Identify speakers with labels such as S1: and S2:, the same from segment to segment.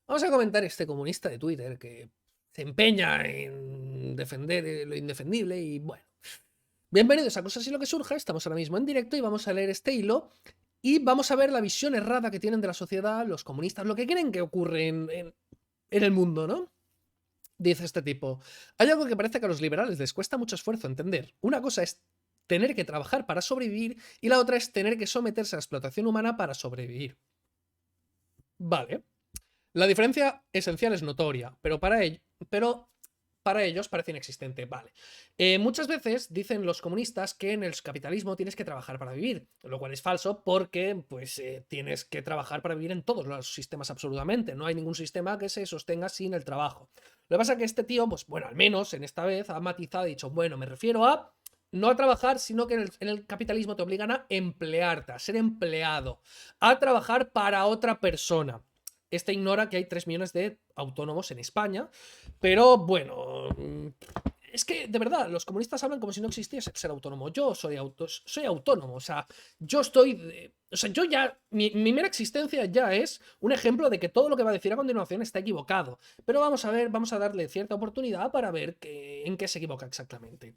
S1: Vamos a comentar este comunista de Twitter que se empeña en defender lo indefendible y bueno. Bienvenidos a Cosas y lo que surja, estamos ahora mismo en directo y vamos a leer este hilo y vamos a ver la visión errada que tienen de la sociedad los comunistas, lo que creen que ocurre en el mundo, ¿no? Dice este tipo, hay algo que parece que a los liberales les cuesta mucho esfuerzo entender. Una cosa es tener que trabajar para sobrevivir y la otra es tener que someterse a la explotación humana para sobrevivir. Vale. La diferencia esencial es notoria, pero para ellos parece inexistente. Vale. Muchas veces dicen los comunistas que en el capitalismo tienes que trabajar para vivir, lo cual es falso porque pues, tienes que trabajar para vivir en todos los sistemas absolutamente. No hay ningún sistema que se sostenga sin el trabajo. Lo que pasa es que este tío, pues bueno, al menos en esta vez ha matizado y dicho, bueno, me refiero a no a trabajar, sino que en el capitalismo te obligan a emplearte, a ser empleado, a trabajar para otra persona. Este ignora que hay 3 millones de autónomos en España, pero bueno, es que de verdad, los comunistas hablan como si no existiese ser autónomo. Yo soy autónomo, o sea, yo estoy, o sea, yo ya, mi mera existencia ya es un ejemplo de que todo lo que va a decir a continuación está equivocado. Pero vamos a ver, vamos a darle cierta oportunidad para ver en qué se equivoca exactamente.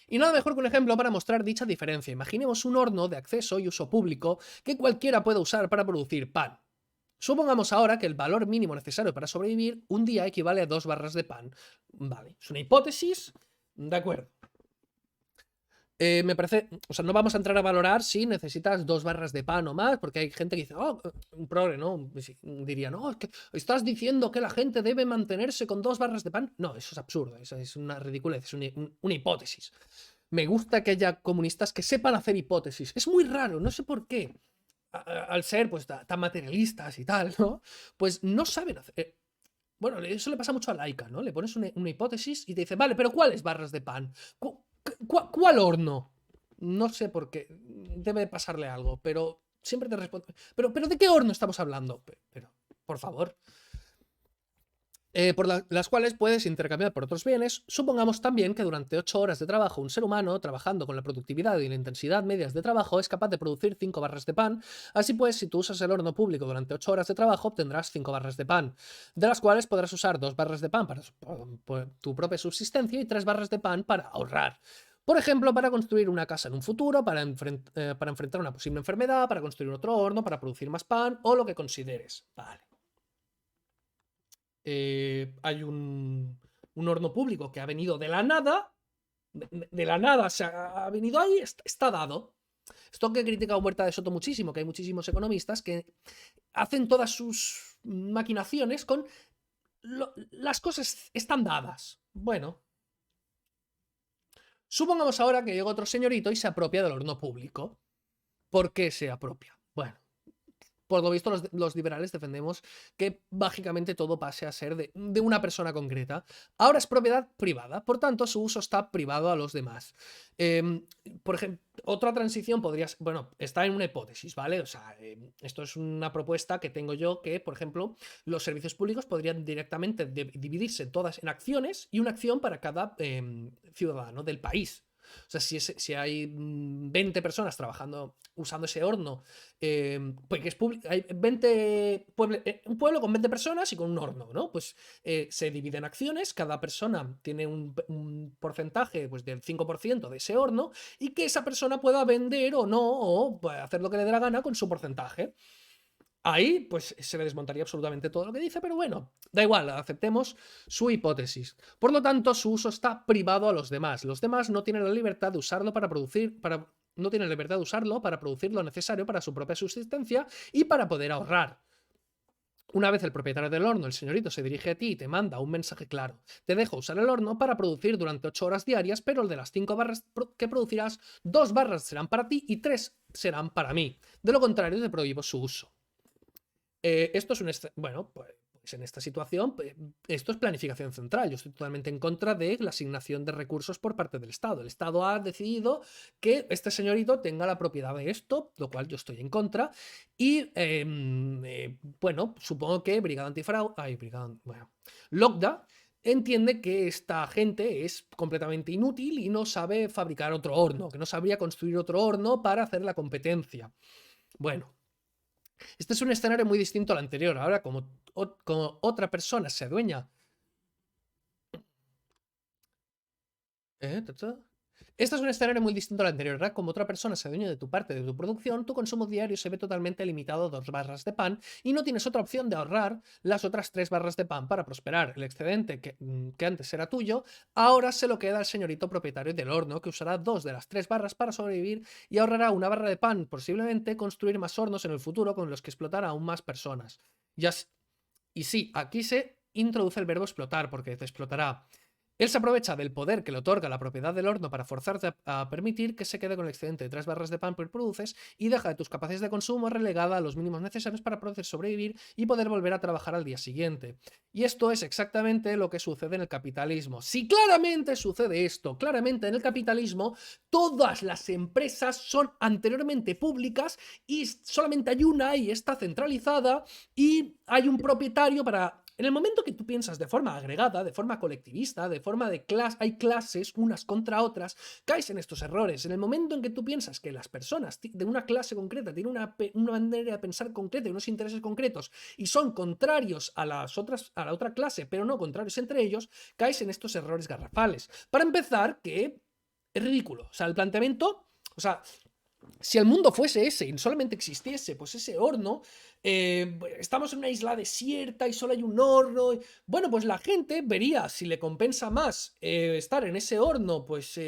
S1: Y nada mejor que un ejemplo para mostrar dicha diferencia. Imaginemos un horno de acceso y uso público que cualquiera puede usar para producir pan. Supongamos ahora que el valor mínimo necesario para sobrevivir un día equivale a 2 barras de pan. Vale, es una hipótesis. De acuerdo. Me parece, o sea, no vamos a entrar a valorar si necesitas 2 barras de pan o más, porque hay gente que dice, oh, un progre, ¿no? Diría, no, es que estás diciendo que la gente debe mantenerse con 2 barras de pan. No, eso es absurdo, eso es una ridiculez, es una hipótesis. Me gusta que haya comunistas que sepan hacer hipótesis. Es muy raro, no sé por qué. Al ser pues tan materialistas y tal, ¿no? Pues no saben hacer. Bueno, eso le pasa mucho a Laika, ¿no? Le pones una hipótesis y te dice, vale, pero ¿cuáles barras de pan? ¿Cuál horno? No sé por qué. Debe pasarle algo, pero siempre te responde. ¿Pero de qué horno estamos hablando? Pero por favor. Las cuales puedes intercambiar por otros bienes. Supongamos también que durante 8 horas de trabajo un ser humano, trabajando con la productividad y la intensidad medias de trabajo, es capaz de producir 5 barras de pan. Así pues, si tú usas el horno público durante 8 horas de trabajo, obtendrás 5 barras de pan, de las cuales podrás usar 2 barras de pan para tu propia subsistencia y 3 barras de pan para ahorrar. Por ejemplo, para construir una casa en un futuro, para enfrentar una posible enfermedad, para construir otro horno, para producir más pan o lo que consideres. Vale. Hay un horno público que ha venido de la nada, de la nada, o sea, ha venido ahí, está dado. Esto que critica Huerta de Soto muchísimo, que hay muchísimos economistas que hacen todas sus maquinaciones con las cosas están dadas. Bueno, supongamos ahora que llega otro señorito y se apropia del horno público. ¿Por qué se apropia? Bueno, por lo visto los liberales defendemos que mágicamente todo pase a ser de una persona concreta. Ahora es propiedad privada, por tanto su uso está privado a los demás. Por ejemplo, otra transición podría ser, bueno, está en una hipótesis, ¿vale? O sea, esto es una propuesta que tengo yo que, por ejemplo, los servicios públicos podrían directamente dividirse todas en acciones y una acción para cada ciudadano del país. O sea, si hay 20 personas trabajando, usando ese horno, porque hay 20 un pueblo con 20 personas y con un horno, ¿no? Pues se divide en acciones, cada persona tiene un porcentaje pues, del 5% de ese horno y que esa persona pueda vender o no, o pues, hacer lo que le dé la gana con su porcentaje. Ahí, pues se le desmontaría absolutamente todo lo que dice, pero bueno, da igual, aceptemos su hipótesis. Por lo tanto, su uso está privado a los demás. Los demás no tienen la libertad de usarlo no tienen libertad de usarlo para producir lo necesario para su propia subsistencia y para poder ahorrar. Una vez el propietario del horno, el señorito, se dirige a ti y te manda un mensaje claro. Te dejo usar el horno para producir durante 8 horas diarias, pero el de las 5 barras que producirás, 2 barras serán para ti y 3 serán para mí. De lo contrario, te prohíbo su uso. Esto es un... Bueno, pues en esta situación, esto es planificación central. Yo estoy totalmente en contra de la asignación de recursos por parte del Estado. El Estado ha decidido que este señorito tenga la propiedad de esto, lo cual yo estoy en contra. Y, bueno, supongo que Brigada Antifraude... bueno, Logda entiende que esta gente es completamente inútil y no sabe fabricar otro horno, que no sabría construir otro horno para hacer la competencia. Bueno, este es un escenario muy distinto al anterior. Ahora, como como otra persona se adueña. Ta. Este es un escenario muy distinto al anterior, ¿verdad? Como otra persona se adueña de tu parte de tu producción, tu consumo diario se ve totalmente limitado a 2 barras de pan y no tienes otra opción de ahorrar las otras 3 barras de pan para prosperar. El excedente que antes era tuyo, ahora se lo queda al señorito propietario del horno, que usará 2 de las 3 barras para sobrevivir y ahorrará 1 barra de pan, posiblemente construir más hornos en el futuro con los que explotar a aún más personas. Y sí, aquí se introduce el verbo explotar, porque te explotará. Él se aprovecha del poder que le otorga la propiedad del horno para forzarte a permitir que se quede con el excedente de 3 barras de pan que produces y deja de tus capacidades de consumo relegada a los mínimos necesarios para poder sobrevivir y poder volver a trabajar al día siguiente. Y esto es exactamente lo que sucede en el capitalismo. Si claramente sucede esto, claramente en el capitalismo todas las empresas son anteriormente públicas y solamente hay una y está centralizada y hay un propietario para... En el momento que tú piensas de forma agregada, de forma colectivista, de forma de clase, hay clases unas contra otras, caes en estos errores. En el momento en que tú piensas que las personas de una clase concreta tienen una manera de pensar concreta y unos intereses concretos y son contrarios a la otra clase, pero no contrarios entre ellos, caes en estos errores garrafales. Para empezar, que es ridículo. O sea, el planteamiento... O sea, si el mundo fuese ese y solamente existiese pues ese horno, estamos en una isla desierta y solo hay un horno, bueno, pues la gente vería si le compensa más estar en ese horno pues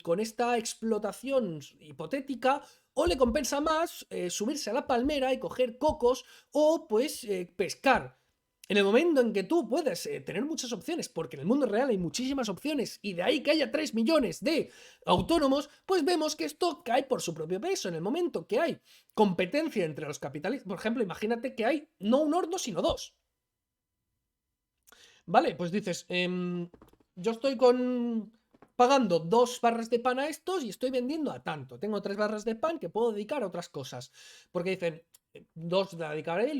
S1: con esta explotación hipotética, o le compensa más subirse a la palmera y coger cocos o pues pescar. En el momento en que tú puedes tener muchas opciones, porque en el mundo real hay muchísimas opciones y de ahí que haya 3 millones de autónomos, pues vemos que esto cae por su propio peso. En el momento que hay competencia entre los capitalistas, por ejemplo, imagínate que hay no un horno, sino 2. Vale, pues dices, yo estoy pagando 2 barras de pan a estos y estoy vendiendo a tanto. Tengo 3 barras de pan que puedo dedicar a otras cosas. Porque dicen, 2 la dedicaré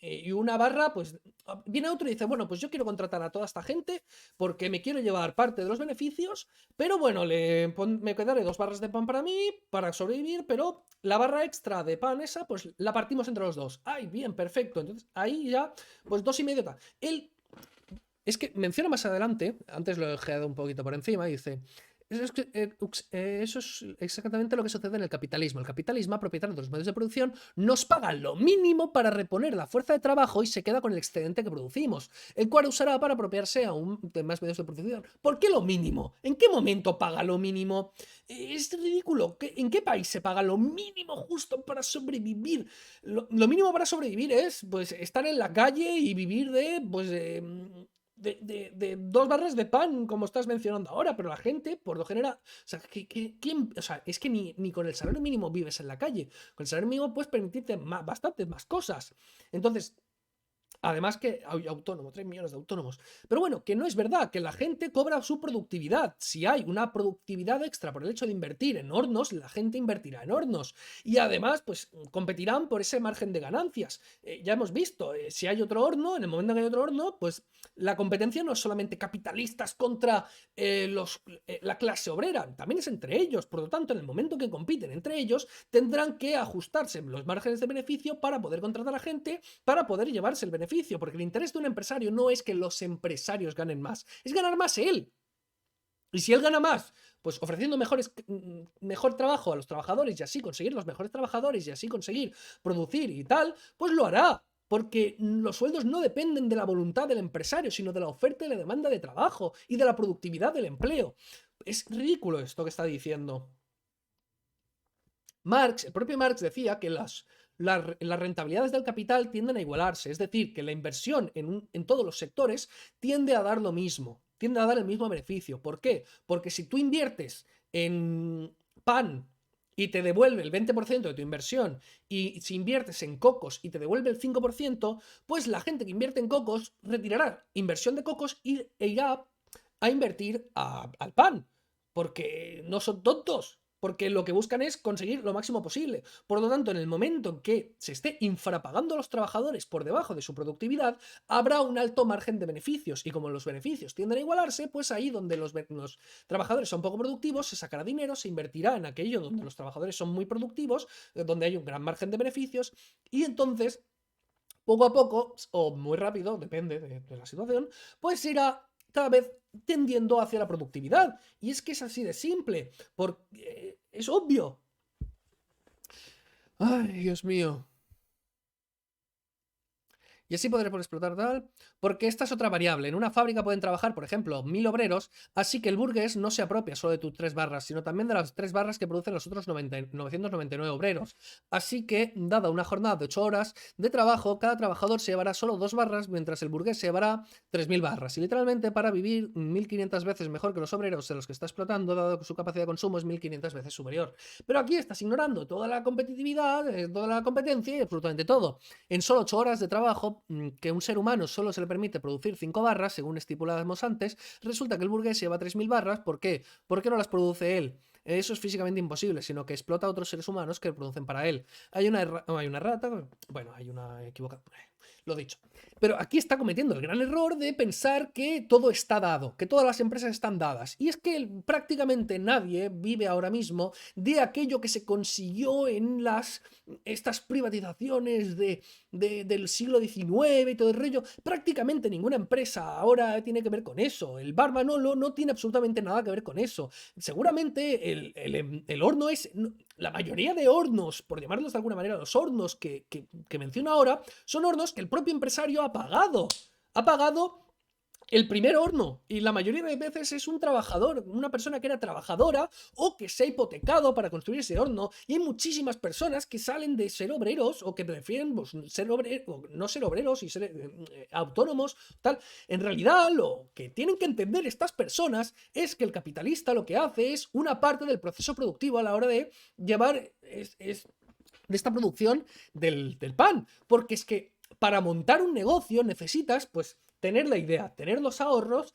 S1: y 1 barra, pues viene otro y dice, bueno, pues yo quiero contratar a toda esta gente porque me quiero llevar parte de los beneficios, pero bueno, me quedaré 2 barras de pan para mí, para sobrevivir, pero la barra extra de pan esa, pues la partimos entre los dos. Ay, bien, perfecto. Entonces ahí ya, pues 2,5 tal. Es que menciona más adelante, antes lo he dejado un poquito por encima, y dice, eso es exactamente lo que sucede en el capitalismo. El capitalismo, propietario de los medios de producción, nos paga lo mínimo para reponer la fuerza de trabajo y se queda con el excedente que producimos, el cual usará para apropiarse aún de más medios de producción. ¿Por qué lo mínimo? ¿En qué momento paga lo mínimo? Es ridículo. ¿En qué país se paga lo mínimo justo para sobrevivir? Lo mínimo para sobrevivir es pues estar en la calle y vivir de pues de 2 barras de pan, como estás mencionando ahora, pero la gente, por lo general, o sea, ¿quién? O sea, es que ni con el salario mínimo vives en la calle. Con el salario mínimo puedes permitirte bastantes más cosas. Entonces, además que hay autónomos, 3 millones de autónomos. Pero bueno, que no es verdad, que la gente cobra su productividad. Si hay una productividad extra por el hecho de invertir en hornos, la gente invertirá en hornos. Y además, pues competirán por ese margen de ganancias. Ya hemos visto, si hay otro horno, en el momento en que hay otro horno, pues la competencia no es solamente capitalistas contra la clase obrera, también es entre ellos. Por lo tanto, en el momento que compiten entre ellos, tendrán que ajustarse los márgenes de beneficio para poder contratar a gente, para poder llevarse el beneficio, porque el interés de un empresario no es que los empresarios ganen más, es ganar más él. Y si él gana más, pues ofreciendo mejor trabajo a los trabajadores y así conseguir los mejores trabajadores y así conseguir producir y tal, pues lo hará. Porque los sueldos no dependen de la voluntad del empresario, sino de la oferta y la demanda de trabajo y de la productividad del empleo. Es ridículo esto que está diciendo. El propio Marx decía que las rentabilidades del capital tienden a igualarse, es decir, que la inversión en todos los sectores tiende a dar lo mismo, tiende a dar el mismo beneficio. ¿Por qué? Porque si tú inviertes en pan y te devuelve el 20% de tu inversión, y si inviertes en cocos y te devuelve el 5%, pues la gente que invierte en cocos retirará inversión de cocos e irá a invertir al pan, porque no son tontos. Porque lo que buscan es conseguir lo máximo posible. Por lo tanto, en el momento en que se esté infrapagando a los trabajadores por debajo de su productividad, habrá un alto margen de beneficios. Y como los beneficios tienden a igualarse, pues ahí donde los trabajadores son poco productivos, se sacará dinero, se invertirá en aquello donde los trabajadores son muy productivos, donde hay un gran margen de beneficios, y entonces poco a poco, o muy rápido, depende de la situación, pues irá cada vez tendiendo hacia la productividad. Y es que es así de simple, porque es obvio. Ay, Dios mío. Y así podré explotar tal, porque esta es otra variable. En una fábrica pueden trabajar, por ejemplo, 1000 obreros, así que el burgués no se apropia solo de tus 3 barras, sino también de las 3 barras que producen los otros 999 obreros. Así que, dada una jornada de 8 horas de trabajo, cada trabajador se llevará solo 2 barras, mientras el burgués se llevará 3000 barras. Y literalmente, para vivir 1500 veces mejor que los obreros de los que está explotando, dado que su capacidad de consumo es 1500 veces superior. Pero aquí estás ignorando toda la competitividad, toda la competencia y absolutamente todo. En solo 8 horas de trabajo, que un ser humano solo se le permite producir 5 barras, según estipulamos antes, resulta que el burgués lleva 3000 barras. ¿Por qué? ¿Por qué no las produce él? Eso es físicamente imposible, sino que explota a otros seres humanos que producen para él. Hay una rata, bueno, hay una equivocación, lo dicho. Pero aquí está cometiendo el gran error de pensar que todo está dado, que todas las empresas están dadas. Y es que prácticamente nadie vive ahora mismo de aquello que se consiguió en estas privatizaciones del siglo XIX y todo el rollo. Prácticamente ninguna empresa ahora tiene que ver con eso. El bar Manolo no tiene absolutamente nada que ver con eso. Seguramente el horno es... La mayoría de hornos, por llamarlos de alguna manera, los hornos que menciono ahora, son hornos que el propio empresario ha pagado. Ha pagado el primer horno, y la mayoría de veces es un trabajador, una persona que era trabajadora o que se ha hipotecado para construir ese horno. Y hay muchísimas personas que salen de ser obreros o que prefieren pues, ser obreros, no ser obreros y ser autónomos, tal. En realidad, lo que tienen que entender estas personas es que el capitalista lo que hace es una parte del proceso productivo a la hora de llevar de esta producción del pan. Porque es que para montar un negocio necesitas, pues, tener la idea, tener los ahorros,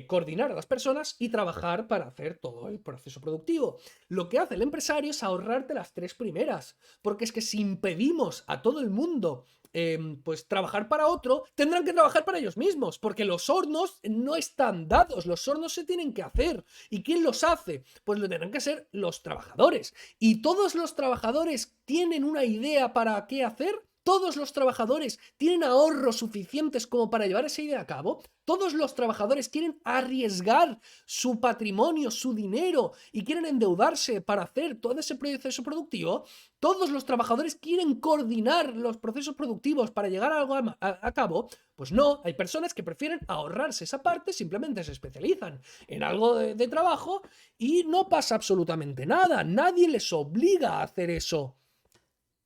S1: coordinar a las personas y trabajar para hacer todo el proceso productivo. Lo que hace el empresario es ahorrarte las 3 primeras, porque es que si impedimos a todo el mundo pues trabajar para otro, tendrán que trabajar para ellos mismos, porque los hornos no están dados, los hornos se tienen que hacer. ¿Y quién los hace? Pues lo tendrán que ser los trabajadores. ¿Y todos los trabajadores tienen una idea para qué hacer? ¿Todos los trabajadores tienen ahorros suficientes como para llevar esa idea a cabo? ¿Todos los trabajadores quieren arriesgar su patrimonio, su dinero y quieren endeudarse para hacer todo ese proceso productivo? ¿Todos los trabajadores quieren coordinar los procesos productivos para llegar a algo a cabo? Pues no, hay personas que prefieren ahorrarse esa parte, simplemente se especializan en algo de trabajo y no pasa absolutamente nada. Nadie les obliga a hacer eso.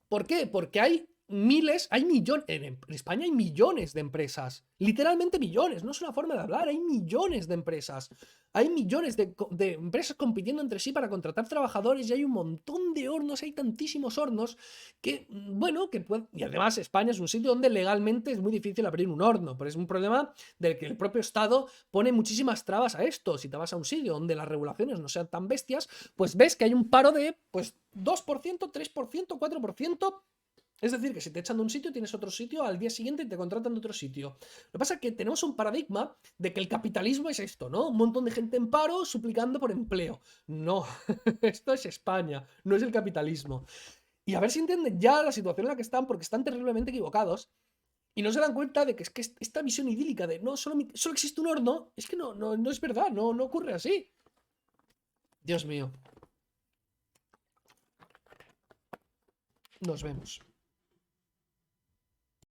S1: ¿Por qué? Porque hay miles, hay millones, en España hay millones de empresas, literalmente millones, no es una forma de hablar, hay millones de empresas, hay millones de empresas compitiendo entre sí para contratar trabajadores y hay un montón de hornos, hay tantísimos hornos que, bueno, y además España es un sitio donde legalmente es muy difícil abrir un horno, pero es un problema del que el propio Estado pone muchísimas trabas a esto. Si te vas a un sitio donde las regulaciones no sean tan bestias, pues ves que hay un paro de, pues, 2%, 3%, 4%. Es decir, que si te echan de un sitio, tienes otro sitio al día siguiente y te contratan de otro sitio. Lo que pasa es que tenemos un paradigma de que el capitalismo es esto, ¿no? Un montón de gente en paro suplicando por empleo. No, esto es España, no es el capitalismo. Y a ver si entienden ya la situación en la que están, porque están terriblemente equivocados y no se dan cuenta de que es que esta visión idílica de no, solo existe un horno, es que no es verdad, no ocurre así. Dios mío. Nos vemos.